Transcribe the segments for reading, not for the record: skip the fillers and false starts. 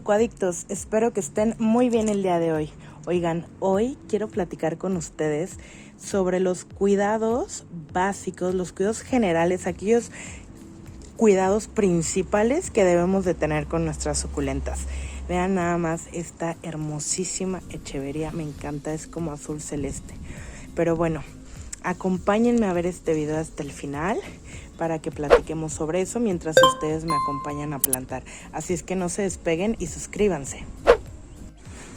sucuadictos, espero que estén muy bien el día de hoy. Oigan, hoy quiero platicar con ustedes sobre los cuidados básicos, los cuidados generales, aquellos cuidados principales que debemos de tener con nuestras suculentas. Vean nada más esta hermosísima echevería, me encanta, es como azul celeste. Pero bueno, acompáñenme a ver este video hasta el final para que platiquemos sobre eso mientras ustedes me acompañan a plantar. Así es que no se despeguen y suscríbanse.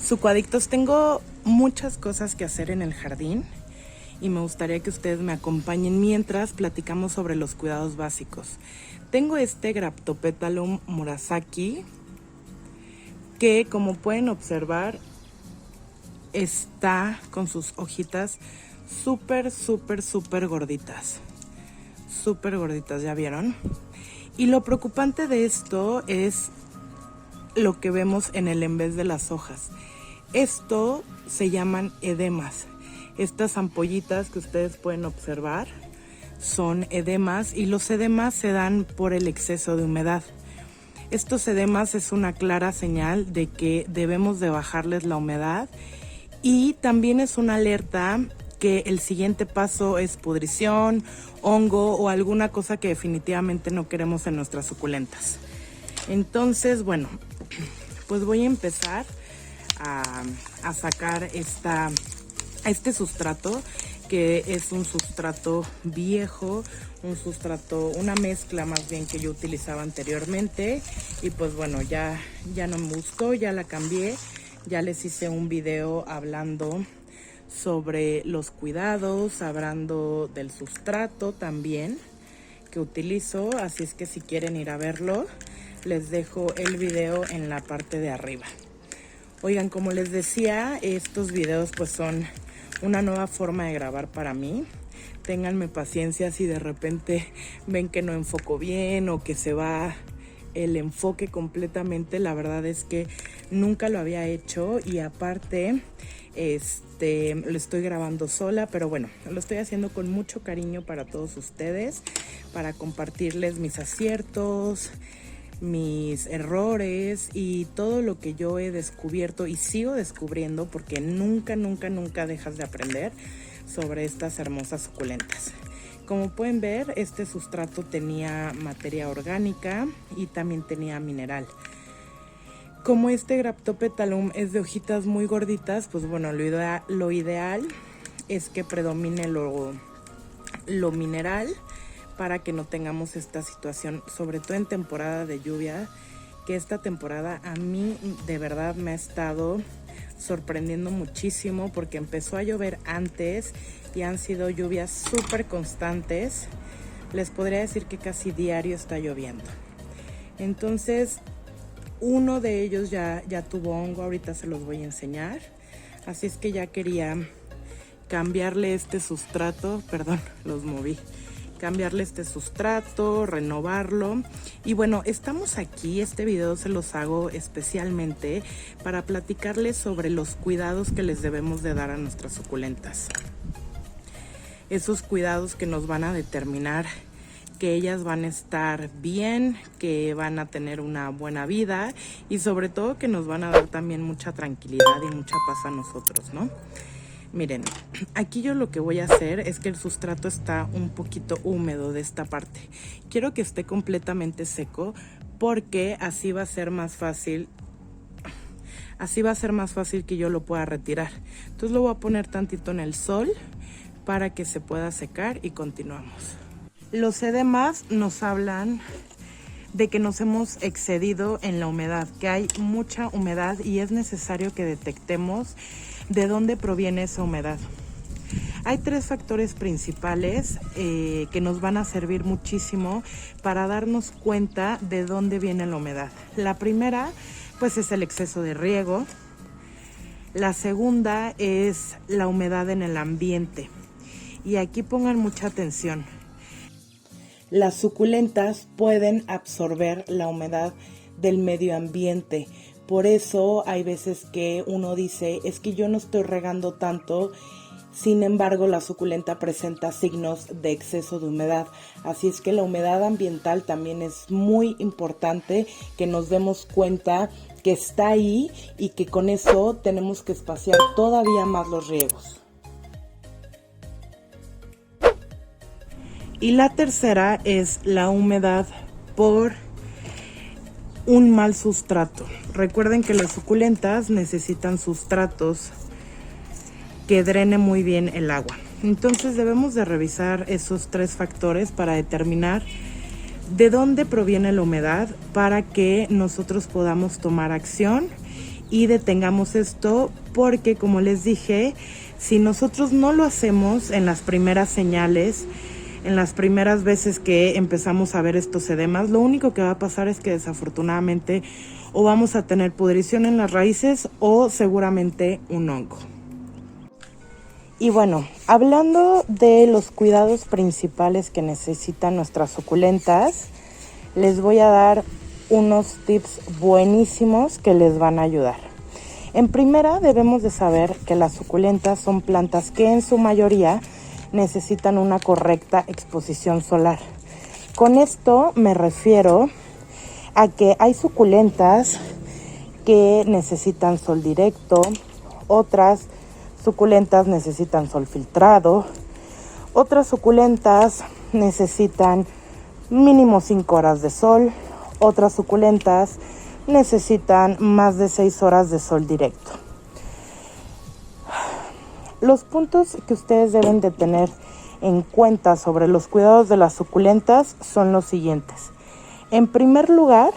Sucuadictos, tengo muchas cosas que hacer en el jardín y me gustaría que ustedes me acompañen mientras platicamos sobre los cuidados básicos. Tengo este Graptopetalum Murasaki que, como pueden observar, está con sus hojitas súper gorditas. Súper gorditas, ¿ya vieron? Y lo preocupante de esto es lo que vemos en el en vez de las hojas. Esto se llaman edemas. Estas ampollitas que ustedes pueden observar son edemas, y los edemas se dan por el exceso de humedad. Estos edemas es una clara señal de que debemos de bajarles la humedad, y también es una alerta que el siguiente paso es pudrición, hongo o alguna cosa que definitivamente no queremos en nuestras suculentas. Entonces, bueno, pues voy a empezar a sacar este sustrato, que es un sustrato viejo, una mezcla más bien que yo utilizaba anteriormente, y pues bueno, ya no me gustó, ya la cambié, ya les hice un video hablando sobre los cuidados, hablando del sustrato también que utilizo, así es que si quieren ir a verlo, les dejo el video en la parte de arriba. Oigan, como les decía, estos videos pues son una nueva forma de grabar para mí. Ténganme paciencia si de repente ven que no enfoco bien o que se va el enfoque completamente. La verdad es que nunca lo había hecho, y aparte lo estoy grabando sola, pero bueno, lo estoy haciendo con mucho cariño para todos ustedes, para compartirles mis aciertos, mis errores y todo lo que yo he descubierto y sigo descubriendo, porque nunca dejas de aprender sobre estas hermosas suculentas. Como pueden ver, este sustrato tenía materia orgánica y también tenía mineral. Como este Graptopetalum es de hojitas muy gorditas, pues bueno, lo ideal es que predomine lo mineral, para que no tengamos esta situación, sobre todo en temporada de lluvia, que esta temporada a mí de verdad me ha estado sorprendiendo muchísimo, porque empezó a llover antes y han sido lluvias súper constantes. Les podría decir que casi diario está lloviendo. Entonces, uno de ellos ya tuvo hongo, ahorita se los voy a enseñar. Así es que ya quería cambiarle este sustrato, perdón, los moví. Cambiarle este sustrato, renovarlo. Y bueno, estamos aquí, este video se los hago especialmente para platicarles sobre los cuidados que les debemos de dar a nuestras suculentas. Esos cuidados que nos van a determinar que ellas van a estar bien, que van a tener una buena vida, y sobre todo que nos van a dar también mucha tranquilidad y mucha paz a nosotros, ¿no? Miren, aquí yo lo que voy a hacer es que el sustrato está un poquito húmedo de esta parte. Quiero que esté completamente seco, porque así va a ser más fácil que yo lo pueda retirar. Entonces lo voy a poner tantito en el sol para que se pueda secar, y continuamos. Los edemas nos hablan de que nos hemos excedido en la humedad, que hay mucha humedad y es necesario que detectemos de dónde proviene esa humedad. Hay tres factores principales que nos van a servir muchísimo para darnos cuenta de dónde viene la humedad. La primera, pues, es el exceso de riego. La segunda es la humedad en el ambiente. Y aquí pongan mucha atención. Las suculentas pueden absorber la humedad del medio ambiente. Por eso hay veces que uno dice, es que yo no estoy regando tanto, sin embargo la suculenta presenta signos de exceso de humedad. Así es que la humedad ambiental también es muy importante que nos demos cuenta que está ahí y que con eso tenemos que espaciar todavía más los riegos. Y la tercera es la humedad por un mal sustrato. Recuerden que las suculentas necesitan sustratos que drene muy bien el agua. Entonces debemos de revisar esos 3 factores para determinar de dónde proviene la humedad para que nosotros podamos tomar acción y detengamos esto, porque como les dije, si nosotros no lo hacemos en las primeras señales, en las primeras veces que empezamos a ver estos edemas, lo único que va a pasar es que desafortunadamente o vamos a tener pudrición en las raíces o seguramente un hongo. Y bueno, hablando de los cuidados principales que necesitan nuestras suculentas, les voy a dar unos tips buenísimos que les van a ayudar. En primera, debemos de saber que las suculentas son plantas que en su mayoría necesitan una correcta exposición solar. Con esto me refiero a que hay suculentas que necesitan sol directo, otras suculentas necesitan sol filtrado, otras suculentas necesitan mínimo 5 horas de sol, otras suculentas necesitan más de 6 horas de sol directo. Los puntos que ustedes deben de tener en cuenta sobre los cuidados de las suculentas son los siguientes. En primer lugar,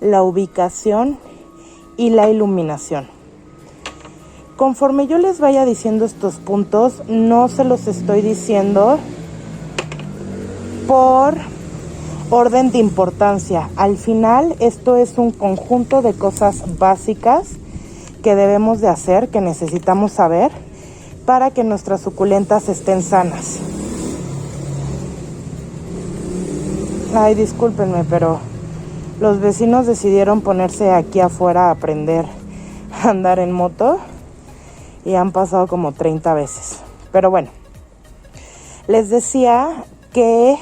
la ubicación y la iluminación. Conforme yo les vaya diciendo estos puntos, no se los estoy diciendo por orden de importancia. Al final, esto es un conjunto de cosas básicas que debemos de hacer, que necesitamos saber para que nuestras suculentas estén sanas. Ay, discúlpenme, pero los vecinos decidieron ponerse aquí afuera a aprender a andar en moto y han pasado como 30 veces. Pero bueno, les decía que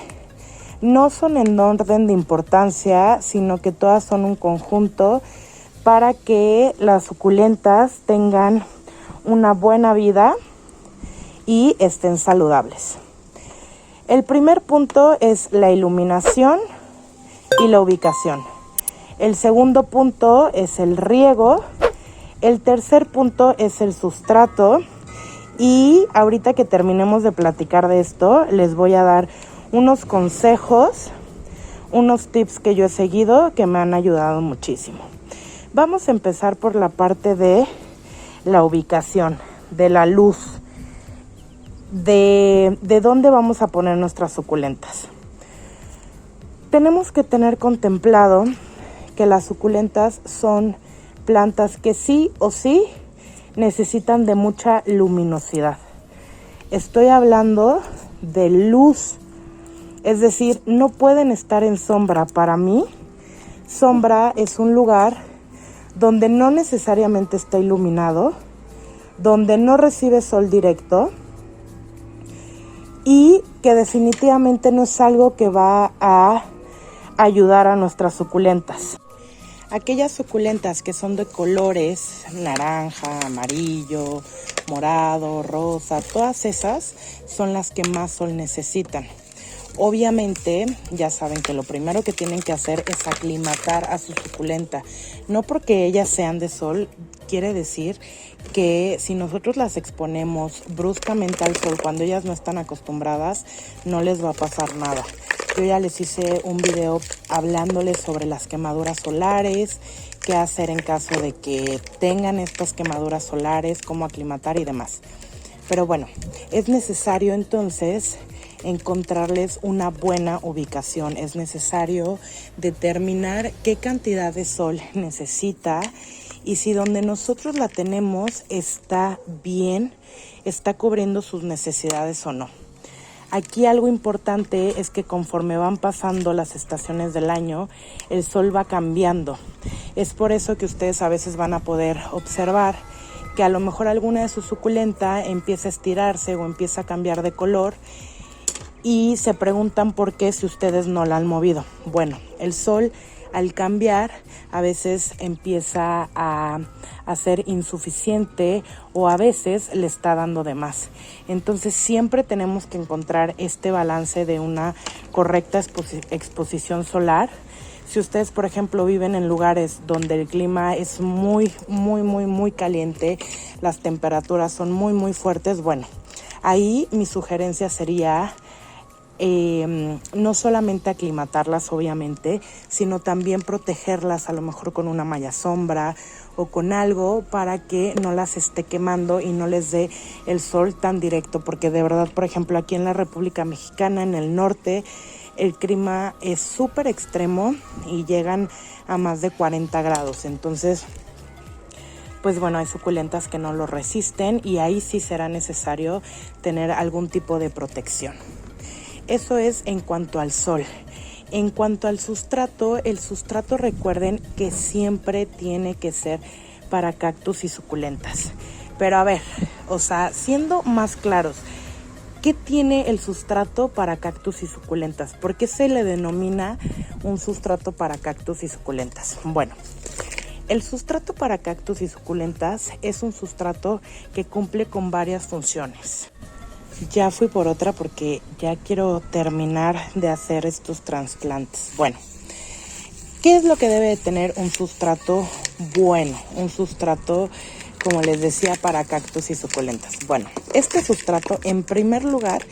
no son en orden de importancia, sino que todas son un conjunto para que las suculentas tengan una buena vida y estén saludables. El primer punto es la iluminación y la ubicación. El segundo punto es el riego. El tercer punto es el sustrato. Y ahorita que terminemos de platicar de esto, les voy a dar unos consejos, unos tips que yo he seguido que me han ayudado muchísimo. Vamos a empezar por la parte de la ubicación, de la luz, de dónde vamos a poner nuestras suculentas. Tenemos que tener contemplado que las suculentas son plantas que sí o sí necesitan de mucha luminosidad. Estoy hablando de luz, es decir, no pueden estar en sombra. Para mí, sombra es un lugar donde no necesariamente está iluminado, donde no recibe sol directo y que definitivamente no es algo que va a ayudar a nuestras suculentas. Aquellas suculentas que son de colores naranja, amarillo, morado, rosa, todas esas son las que más sol necesitan. Obviamente, ya saben que lo primero que tienen que hacer es aclimatar a su suculenta. No porque ellas sean de sol, quiere decir que si nosotros las exponemos bruscamente al sol cuando ellas no están acostumbradas, no les va a pasar nada. Yo ya les hice un video hablándoles sobre las quemaduras solares, qué hacer en caso de que tengan estas quemaduras solares, cómo aclimatar y demás. Pero bueno, es necesario entonces encontrarles una buena ubicación. Es necesario determinar qué cantidad de sol necesita y si donde nosotros la tenemos está bien, está cubriendo sus necesidades o no. Aquí algo importante es que conforme van pasando las estaciones del año, el sol va cambiando. Es por eso que ustedes a veces van a poder observar que a lo mejor alguna de sus suculentas empieza a estirarse o empieza a cambiar de color y se preguntan por qué si ustedes no la han movido. Bueno, el sol al cambiar a veces empieza a ser insuficiente o a veces le está dando de más. Entonces siempre tenemos que encontrar este balance de una correcta exposición solar. Si ustedes, por ejemplo, viven en lugares donde el clima es muy caliente, las temperaturas son muy fuertes, bueno, ahí mi sugerencia sería no solamente aclimatarlas, obviamente, sino también protegerlas, a lo mejor con una malla sombra o con algo para que no las esté quemando y no les dé el sol tan directo, porque de verdad, por ejemplo, aquí en la República Mexicana, en el norte, el clima es súper extremo y llegan a más de 40 grados. Entonces, pues bueno, hay suculentas que no lo resisten y ahí sí será necesario tener algún tipo de protección. Eso es en cuanto al sol. En cuanto al sustrato, el sustrato recuerden que siempre tiene que ser para cactus y suculentas. Pero a ver, o sea, siendo más claros, ¿qué tiene el sustrato para cactus y suculentas? ¿Por qué se le denomina un sustrato para cactus y suculentas? Bueno, el sustrato para cactus y suculentas es un sustrato que cumple con varias funciones. Ya fui por otra porque ya quiero terminar de hacer estos trasplantes. Bueno, ¿qué es lo que debe de tener un sustrato bueno? Un sustrato, como les decía, para cactus y suculentas. Bueno, este sustrato en primer lugar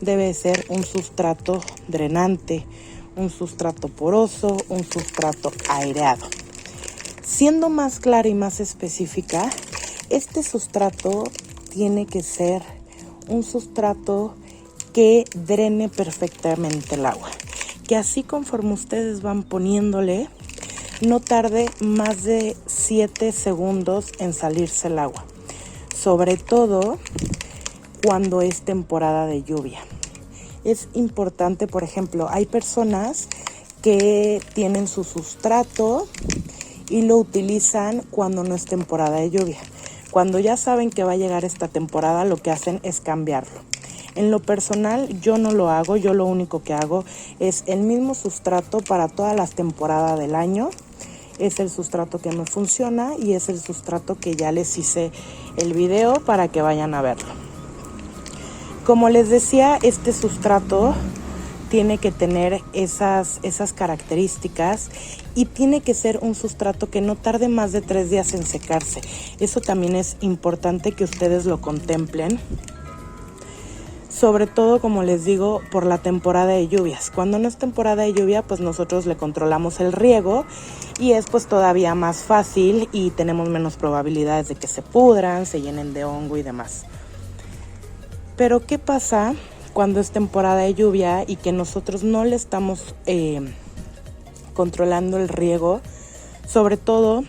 debe ser un sustrato drenante, un sustrato poroso, un sustrato aireado. Siendo más clara y más específica, este sustrato tiene que ser un sustrato que drene perfectamente el agua. Que así conforme ustedes van poniéndole, no tarde más de 7 segundos en salirse el agua. Sobre todo cuando es temporada de lluvia. Es importante, por ejemplo, hay personas que tienen su sustrato y lo utilizan cuando no es temporada de lluvia. Cuando ya saben que va a llegar esta temporada, lo que hacen es cambiarlo. En lo personal, yo no lo hago. Yo lo único que hago es el mismo sustrato para todas las temporadas del año. Es el sustrato que me funciona y es el sustrato que ya les hice el video para que vayan a verlo. Como les decía, este sustrato tiene que tener esas características y tiene que ser un sustrato que no tarde más de 3 días en secarse. Eso también es importante que ustedes lo contemplen. Sobre todo, como les digo, por la temporada de lluvias. Cuando no es temporada de lluvia, pues nosotros le controlamos el riego y es pues todavía más fácil y tenemos menos probabilidades de que se pudran, se llenen de hongo y demás. Pero ¿qué pasa cuando es temporada de lluvia y que nosotros no le estamos controlando el riego? Sobre todo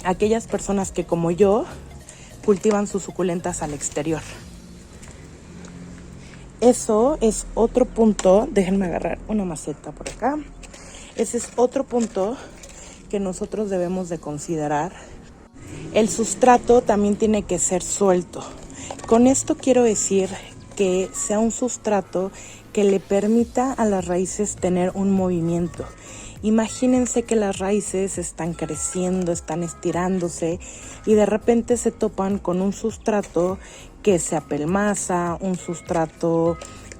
aquellas personas que, como yo, cultivan sus suculentas al exterior. Eso es otro punto. Déjenme agarrar una maceta por acá. Ese es otro punto que nosotros debemos de considerar. El sustrato también tiene que ser suelto. Con esto quiero decir que sea un sustrato que le permita a las raíces tener un movimiento. Imagínense que las raíces están creciendo, están estirándose y de repente se topan con un sustrato que se apelmaza, un sustrato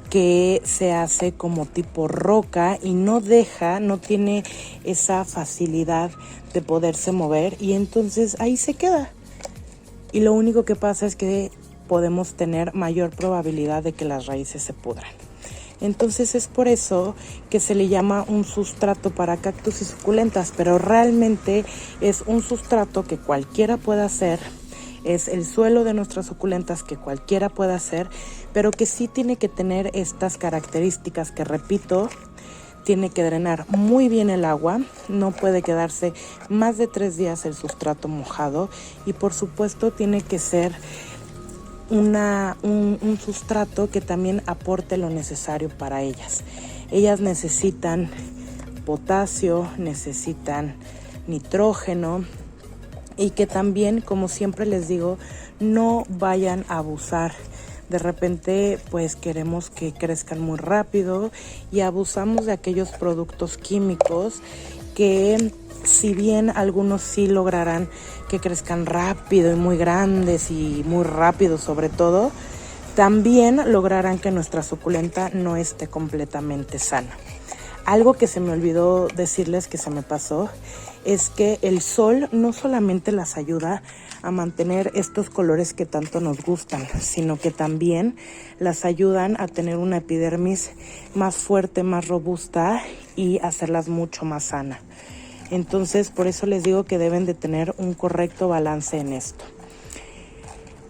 que se hace como tipo roca y no tiene esa facilidad de poderse mover y entonces ahí se queda. Y lo único que pasa es que podemos tener mayor probabilidad de que las raíces se pudran. Entonces es por eso que se le llama un sustrato para cactus y suculentas, pero realmente es un sustrato que cualquiera puede hacer. Es el suelo de nuestras suculentas que cualquiera puede hacer, pero que sí tiene que tener estas características que, repito, tiene que drenar muy bien el agua, no puede quedarse más de 3 días el sustrato mojado y por supuesto tiene que ser un sustrato que también aporte lo necesario para ellas. Ellas necesitan potasio, necesitan nitrógeno y que también, como siempre les digo, no vayan a abusar. De repente pues queremos que crezcan muy rápido y abusamos de aquellos productos químicos que si bien algunos sí lograrán que crezcan rápido y muy grandes y muy rápido sobre todo, también lograrán que nuestra suculenta no esté completamente sana. Algo que se me olvidó decirles, que se me pasó, es que el sol no solamente las ayuda a mantener estos colores que tanto nos gustan, sino que también las ayudan a tener una epidermis más fuerte, más robusta y hacerlas mucho más sana. Entonces, por eso les digo que deben de tener un correcto balance en esto.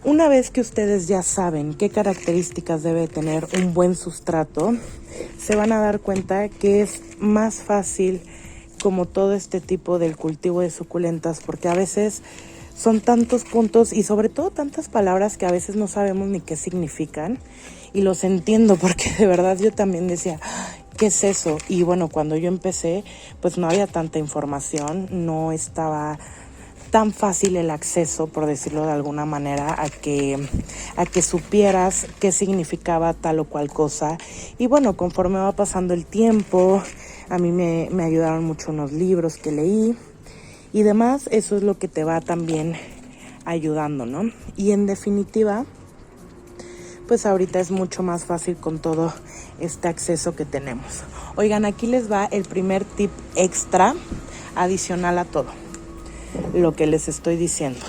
Una vez que ustedes ya saben qué características debe tener un buen sustrato, se van a dar cuenta que es más fácil como todo este tipo del cultivo de suculentas, porque a veces son tantos puntos y sobre todo tantas palabras que a veces no sabemos ni qué significan, y los entiendo porque de verdad yo también decía, ¿qué es eso? Y bueno, cuando yo empecé pues no había tanta información, no estaba tan fácil el acceso, por decirlo de alguna manera, a que supieras qué significaba tal o cual cosa. Y bueno, conforme va pasando el tiempo, a mí me ayudaron mucho unos libros que leí y demás. Eso es lo que te va también ayudando, ¿no? Y en definitiva, pues ahorita es mucho más fácil con todo este acceso que tenemos. Oigan, aquí les va el primer tip extra adicional a todo lo que les estoy diciendo.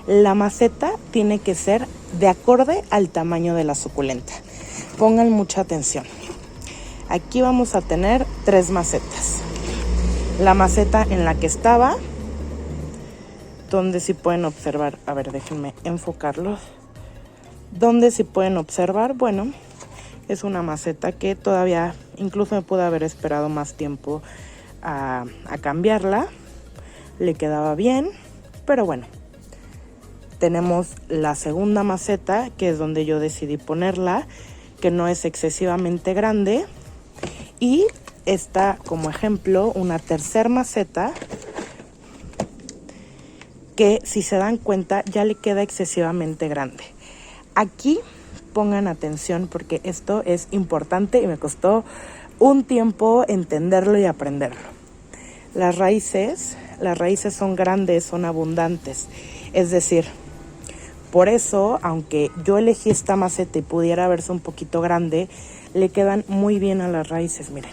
La maceta tiene que ser de acorde al tamaño de la suculenta. Pongan mucha atención. Aquí vamos a tener 3 macetas. La maceta en la que estaba, donde si pueden observar, a ver, déjenme enfocarlos. Donde si pueden observar, bueno, es una maceta que todavía, incluso me pude haber esperado más tiempo a cambiarla. Le quedaba bien, pero bueno. Tenemos la segunda maceta, que es donde yo decidí ponerla, que no es excesivamente grande. Y está como ejemplo una tercer maceta, que si se dan cuenta ya le queda excesivamente grande. Aquí pongan atención porque esto es importante y me costó un tiempo entenderlo y aprenderlo. Las raíces son grandes, son abundantes. Es decir, por eso, aunque yo elegí esta maceta y pudiera verse un poquito grande, le quedan muy bien a las raíces, miren.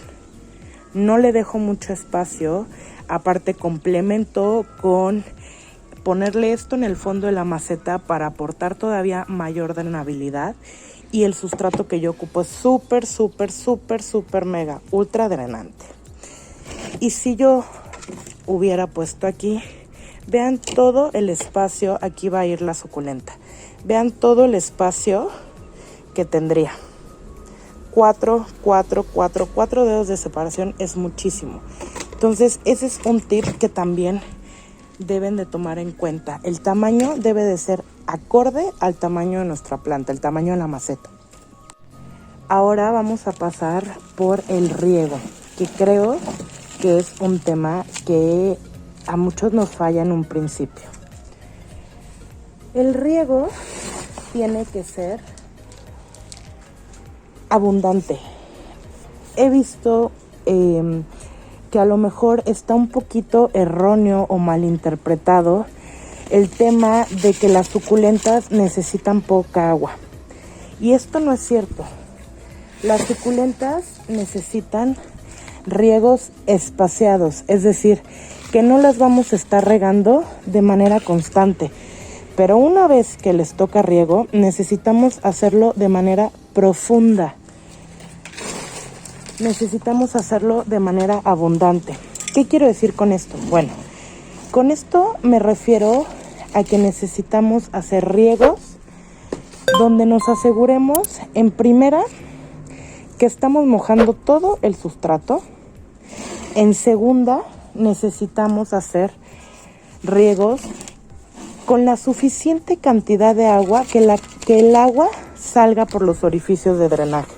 No le dejo mucho espacio, aparte complemento con ponerle esto en el fondo de la maceta para aportar todavía mayor drenabilidad. Y el sustrato que yo ocupo es súper, súper, súper, súper mega, ultra drenante. Y si yo hubiera puesto aquí, vean todo el espacio, aquí va a ir la suculenta. Vean todo el espacio que tendría. 4 dedos de separación es muchísimo. Entonces, ese es un tip que también deben de tomar en cuenta. El tamaño debe de ser acorde al tamaño de nuestra planta, el tamaño de la maceta. Ahora vamos a pasar por el riego, que creo que es un tema que a muchos nos falla en un principio. El riego tiene que ser abundante. He visto que a lo mejor está un poquito erróneo o malinterpretado el tema de que las suculentas necesitan poca agua. Y esto no es cierto. Las suculentas necesitan riegos espaciados, es decir, que no las vamos a estar regando de manera constante. Pero una vez que les toca riego, necesitamos hacerlo de manera profunda. Necesitamos hacerlo de manera abundante. ¿Qué quiero decir con esto? Bueno, con esto me refiero a que necesitamos hacer riegos donde nos aseguremos, en primera, que estamos mojando todo el sustrato. En segunda, necesitamos hacer riegos con la suficiente cantidad de agua que el agua salga por los orificios de drenaje.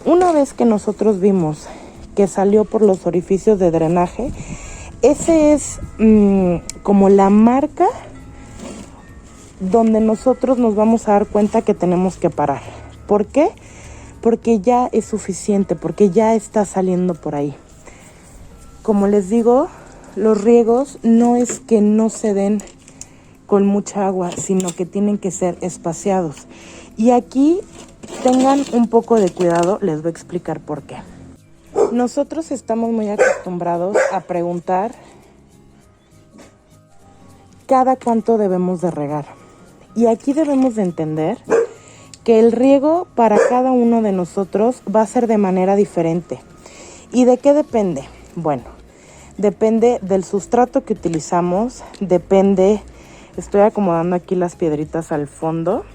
Una vez que nosotros vimos que salió por los orificios de drenaje, ese es como la marca donde nosotros nos vamos a dar cuenta que tenemos que parar. ¿Por qué? Porque ya es suficiente, porque ya está saliendo por ahí. Como les digo, los riegos no es que no se den con mucha agua, sino que tienen que ser espaciados. Y aquí tengan un poco de cuidado, les voy a explicar por qué. Nosotros estamos muy acostumbrados a preguntar cada cuánto debemos de regar. Y aquí debemos de entender que el riego para cada uno de nosotros va a ser de manera diferente. ¿Y de qué depende? Bueno, depende del sustrato que utilizamos, depende, estoy acomodando aquí las piedritas al fondo,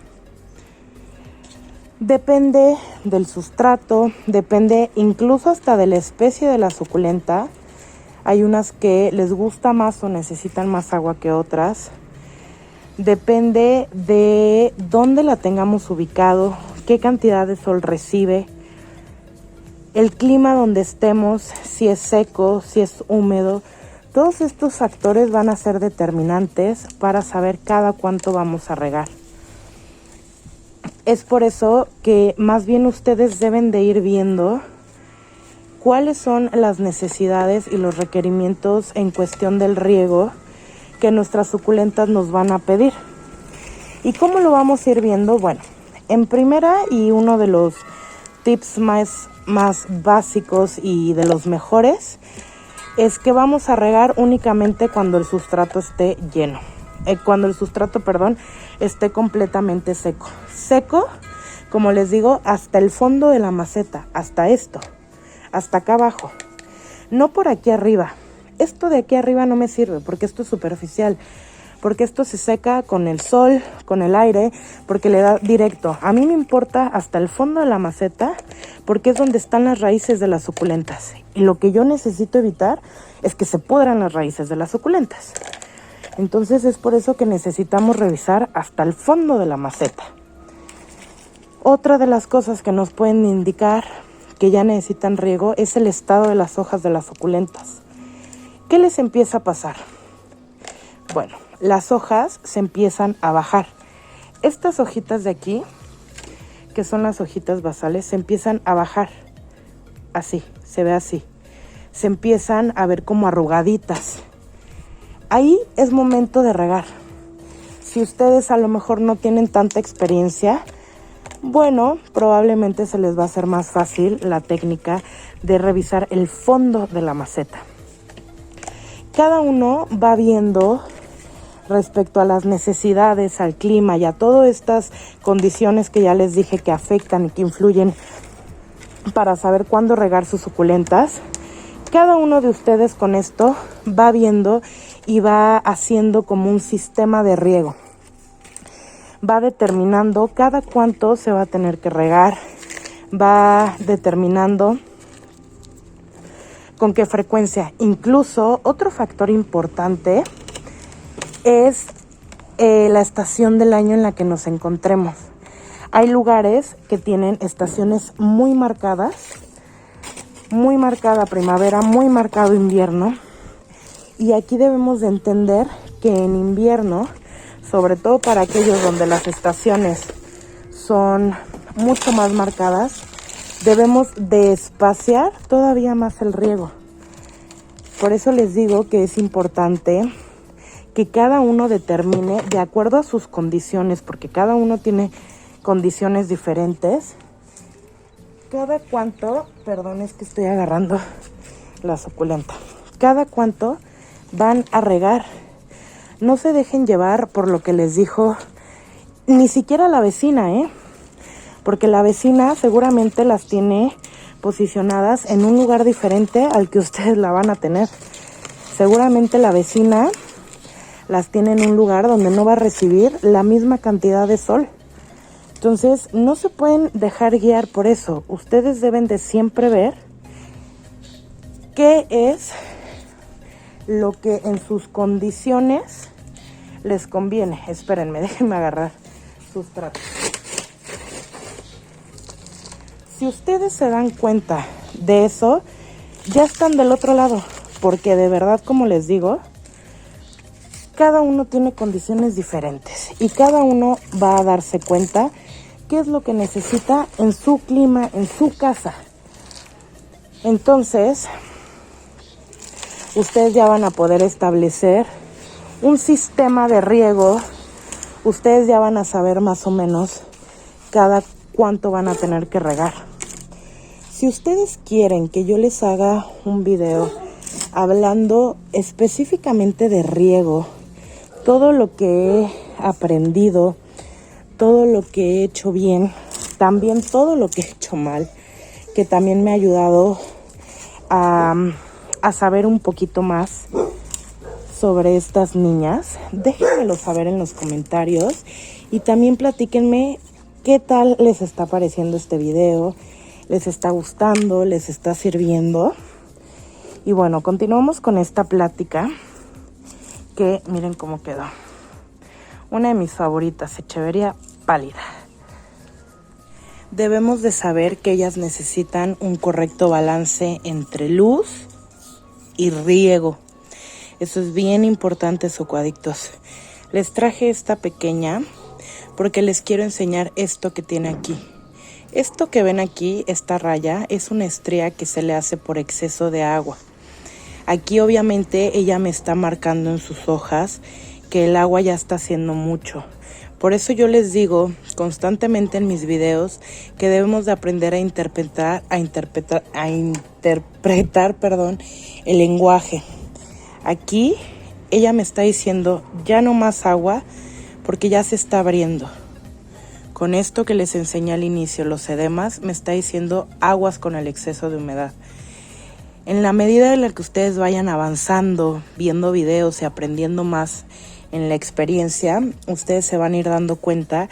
depende del sustrato, depende incluso hasta de la especie de la suculenta. Hay unas que les gusta más o necesitan más agua que otras. Depende de dónde la tengamos ubicado, qué cantidad de sol recibe, el clima donde estemos, si es seco, si es húmedo. Todos estos factores van a ser determinantes para saber cada cuánto vamos a regar. Es por eso que más bien ustedes deben de ir viendo cuáles son las necesidades y los requerimientos en cuestión del riego que nuestras suculentas nos van a pedir. ¿Y cómo lo vamos a ir viendo? Bueno, en primera, y uno de los tips más básicos y de los mejores, es que vamos a regar únicamente cuando el sustrato esté lleno. Cuando el sustrato, esté completamente seco. Seco, como les digo, hasta el fondo de la maceta, hasta esto, hasta acá abajo. No por aquí arriba. Esto de aquí arriba no me sirve porque esto es superficial. Porque esto se seca con el sol, con el aire, porque le da directo. A mí me importa hasta el fondo de la maceta porque es donde están las raíces de las suculentas. Y lo que yo necesito evitar es que se pudran las raíces de las suculentas. Entonces es por eso que necesitamos revisar hasta el fondo de la maceta. Otra de las cosas que nos pueden indicar que ya necesitan riego es el estado de las hojas de las suculentas. ¿Qué les empieza a pasar? Bueno, las hojas se empiezan a bajar. Estas hojitas de aquí, que son las hojitas basales, se empiezan a bajar. Así, se ve así. Se empiezan a ver como arrugaditas. Ahí es momento de regar. Si ustedes a lo mejor no tienen tanta experiencia, bueno, probablemente se les va a hacer más fácil la técnica de revisar el fondo de la maceta. Cada uno va viendo respecto a las necesidades, al clima y a todas estas condiciones que ya les dije que afectan y que influyen para saber cuándo regar sus suculentas. Cada uno de ustedes con esto va viendo y va haciendo como un sistema de riego. Va determinando cada cuánto se va a tener que regar, va determinando con qué frecuencia. Incluso otro factor importante es la estación del año en la que nos encontremos. Hay lugares que tienen estaciones muy marcadas, muy marcada primavera, muy marcado invierno. Y aquí debemos de entender que en invierno, sobre todo para aquellos donde las estaciones son mucho más marcadas, debemos de espaciar todavía más el riego. Por eso les digo que es importante que cada uno determine de acuerdo a sus condiciones, porque cada uno tiene condiciones diferentes. Cada cuánto, perdón, es que estoy agarrando la suculenta. Cada cuánto van a regar. No se dejen llevar por lo que les dijo ni siquiera la vecina, porque la vecina seguramente las tiene posicionadas en un lugar diferente al que ustedes la van a tener. Seguramente la vecina las tiene en un lugar donde no va a recibir la misma cantidad de sol. Entonces, no se pueden dejar guiar por eso. Ustedes deben de siempre ver qué es lo que en sus condiciones les conviene. Espérenme, déjenme agarrar sustrato. Si ustedes se dan cuenta de eso, ya están del otro lado. Porque de verdad, como les digo, cada uno tiene condiciones diferentes. Y cada uno va a darse cuenta qué es lo que necesita en su clima, en su casa. Entonces, ustedes ya van a poder establecer un sistema de riego. Ustedes ya van a saber más o menos cada cuánto van a tener que regar. Si ustedes quieren que yo les haga un video hablando específicamente de riego, todo lo que he aprendido, todo lo que he hecho bien, también todo lo que he hecho mal, que también me ha ayudado a saber un poquito más sobre estas niñas, déjenmelo saber en los comentarios y también platíquenme qué tal les está pareciendo este video, les está gustando, les está sirviendo. Y bueno, continuamos con esta plática que miren cómo quedó. Una de mis favoritas, Echeverría pálida. Debemos de saber que ellas necesitan un correcto balance entre luz y riego. Eso es bien importante, zocoadictos. Les traje esta pequeña porque les quiero enseñar esto que tiene aquí. Esto que ven aquí, esta raya, es una estría que se le hace por exceso de agua. Aquí obviamente ella me está marcando en sus hojas que el agua ya está haciendo mucho. Por eso yo les digo constantemente en mis videos que debemos de aprender a interpretar el lenguaje. Aquí ella me está diciendo ya no más agua porque ya se está abriendo. Con esto que les enseñé al inicio, los edemas, me está diciendo aguas con el exceso de humedad. En la medida en la que ustedes vayan avanzando, viendo videos y aprendiendo más en la experiencia, ustedes se van a ir dando cuenta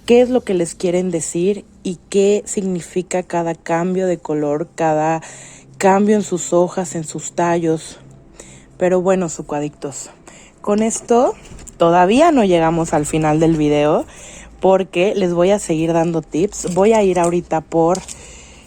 qué es lo que les quieren decir y qué significa cada cambio de color, cada cambio en sus hojas, en sus tallos. Pero bueno, zocoadictos, con esto todavía no llegamos al final del video porque les voy a seguir dando tips. Voy a ir ahorita por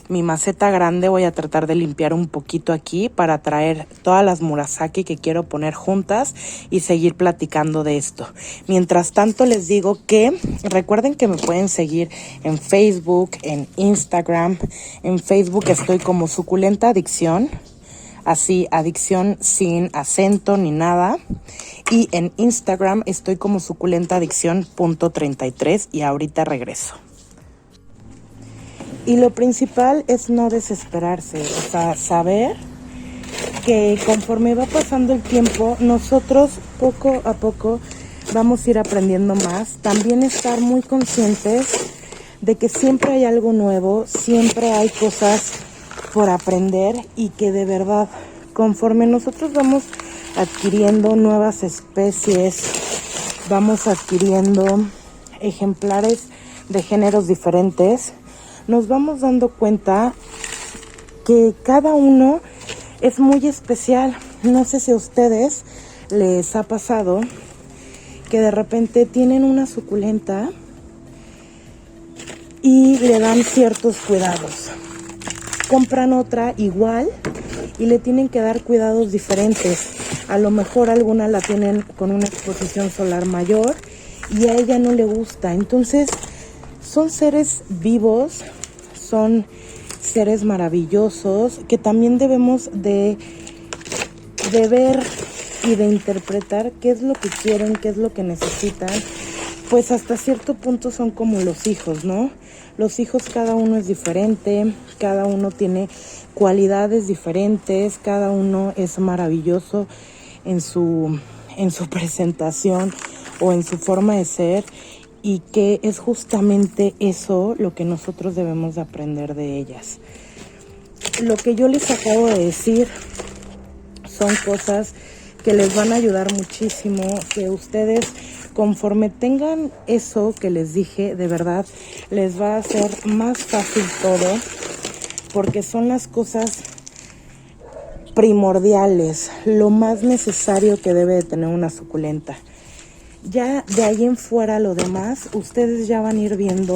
mi maceta grande, voy a tratar de limpiar un poquito aquí para traer todas las Murasaki que quiero poner juntas y seguir platicando de esto. Mientras tanto les digo que recuerden que me pueden seguir en Facebook, en Instagram. En Facebook estoy como Suculenta Adicción, así adicción sin acento ni nada. Y en Instagram estoy como suculentaadicción.33 y ahorita regreso. Y lo principal es no desesperarse, o sea, saber que conforme va pasando el tiempo, nosotros poco a poco vamos a ir aprendiendo más. También estar muy conscientes de que siempre hay algo nuevo, siempre hay cosas por aprender y que de verdad, conforme nosotros vamos adquiriendo nuevas especies, vamos adquiriendo ejemplares de géneros diferentes, nos vamos dando cuenta que cada uno es muy especial. No sé si a ustedes les ha pasado que de repente tienen una suculenta y le dan ciertos cuidados. Compran otra igual y le tienen que dar cuidados diferentes. A lo mejor alguna la tienen con una exposición solar mayor y a ella no le gusta. Entonces, son seres vivos, son seres maravillosos que también debemos de ver y de interpretar qué es lo que quieren, qué es lo que necesitan. Pues hasta cierto punto son como los hijos, ¿no? Los hijos cada uno es diferente, cada uno tiene cualidades diferentes, cada uno es maravilloso en su presentación o en su forma de ser. Y que es justamente eso lo que nosotros debemos de aprender de ellas. Lo que yo les acabo de decir son cosas que les van a ayudar muchísimo, que ustedes conforme tengan eso que les dije, de verdad les va a hacer más fácil todo, porque son las cosas primordiales, lo más necesario que debe de tener una suculenta. Ya de ahí en fuera lo demás, ustedes ya van a ir viendo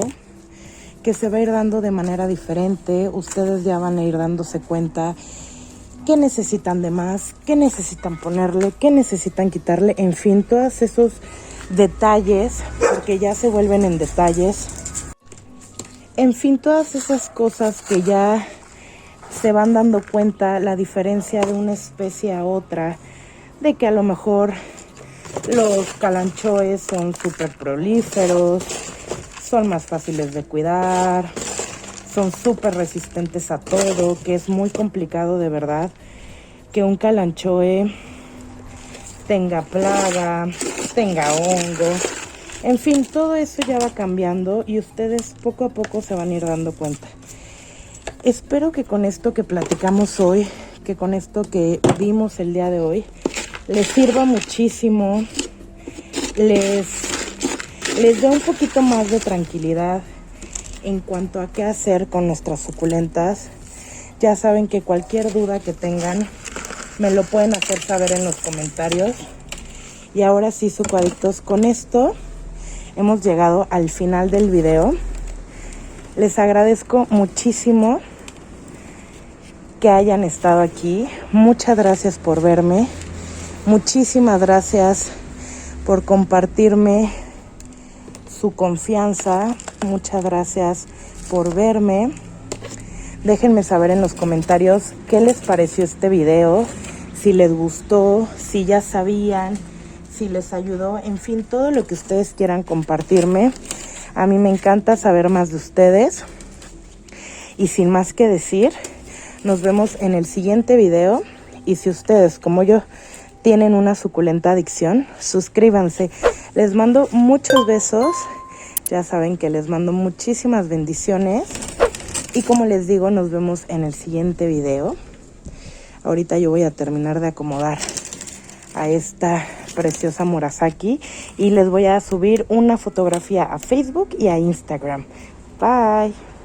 que se va a ir dando de manera diferente. Ustedes ya van a ir dándose cuenta qué necesitan de más, qué necesitan ponerle, qué necesitan quitarle. En fin, todos esos detalles, porque ya se vuelven en detalles. En fin, todas esas cosas que ya se van dando cuenta la diferencia de una especie a otra, de que a lo mejor los calanchoes son súper prolíferos, son más fáciles de cuidar, son súper resistentes a todo, que es muy complicado de verdad que un calanchoe tenga plaga, tenga hongo. En fin, todo eso ya va cambiando y ustedes poco a poco se van a ir dando cuenta. Espero que con esto que platicamos hoy, que con esto que vimos el día de hoy, les sirva muchísimo, les dé un poquito más de tranquilidad en cuanto a qué hacer con nuestras suculentas. Ya saben que cualquier duda que tengan me lo pueden hacer saber en los comentarios. Y ahora sí, sucuadictos, con esto hemos llegado al final del video. Les agradezco muchísimo que hayan estado aquí. Muchas gracias por verme. Muchísimas gracias por compartirme su confianza. Muchas gracias por verme. Déjenme saber en los comentarios qué les pareció este video, si les gustó, si ya sabían, si les ayudó, en fin, todo lo que ustedes quieran compartirme. A mí me encanta saber más de ustedes. Y sin más que decir, nos vemos en el siguiente video. Y si ustedes, como yo, tienen una suculenta adicción, suscríbanse. Les mando muchos besos. Ya saben que les mando muchísimas bendiciones. Y como les digo, nos vemos en el siguiente video. Ahorita yo voy a terminar de acomodar a esta preciosa Murasaki y les voy a subir una fotografía a Facebook y a Instagram. Bye.